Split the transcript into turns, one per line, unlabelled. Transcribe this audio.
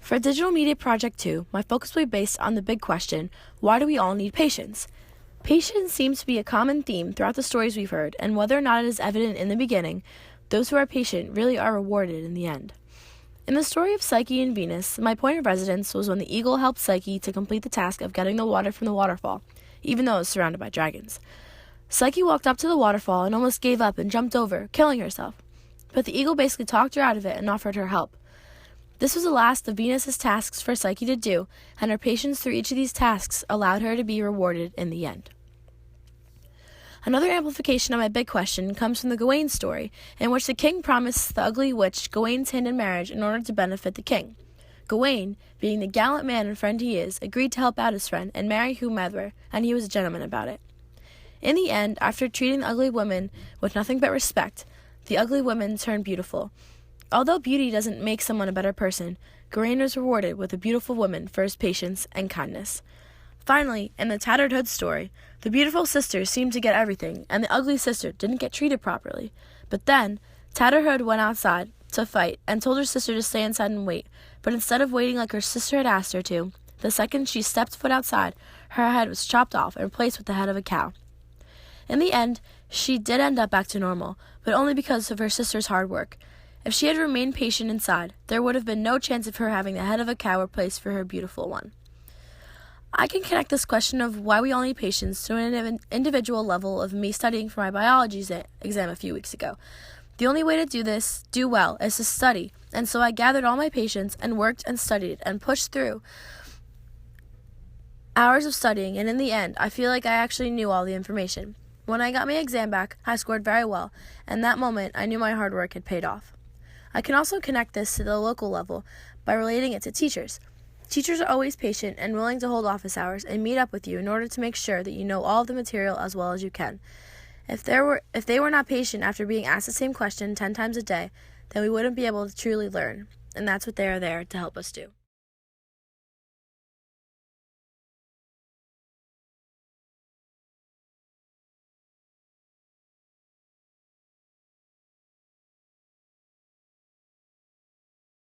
For Digital Media Project 2, my focus will be based on the big question, why do we all need patience? Patience seems to be a common theme throughout the stories we've heard, and whether or not it is evident in the beginning, those who are patient really are rewarded in the end. In the story of Psyche and Venus, my point of residence was when the eagle helped Psyche to complete the task of getting the water from the waterfall, even though it was surrounded by dragons. Psyche walked up to the waterfall and almost gave up and jumped over, killing herself. But the eagle basically talked her out of it and offered her help. This was the last of Venus's tasks for Psyche to do, and her patience through each of these tasks allowed her to be rewarded in the end. Another amplification of my big question comes from the Gawain story, in which the king promised the ugly witch Gawain's hand in marriage in order to benefit the king. Gawain, being the gallant man and friend he is, agreed to help out his friend and marry whomever, and he was a gentleman about it. In the end, after treating the ugly woman with nothing but respect, the ugly woman turned beautiful. Although beauty doesn't make someone a better person, Gawain was rewarded with a beautiful woman for his patience and kindness. Finally, in the Tattered Hood story, the beautiful sister seemed to get everything, and the ugly sister didn't get treated properly. But then, Tattered Hood went outside to fight and told her sister to stay inside and wait, but instead of waiting like her sister had asked her to, the second she stepped foot outside, her head was chopped off and replaced with the head of a cow. In the end, she did end up back to normal, but only because of her sister's hard work. If she had remained patient inside, there would have been no chance of her having the head of a cow replaced for her beautiful one. I can connect this question of why we all need patience to an individual level of me studying for my biology exam a few weeks ago. The only way to do well, is to study, and so I gathered all my patience and worked and studied and pushed through hours of studying, and in the end, I feel like I actually knew all the information. When I got my exam back, I scored very well, and that moment I knew my hard work had paid off. I can also connect this to the local level by relating it to teachers. Teachers are always patient and willing to hold office hours and meet up with you in order to make sure that you know all of the material as well as you can. If they were not patient after being asked the same question 10 times a day, then we wouldn't be able to truly learn, and that's what they are there to help us do.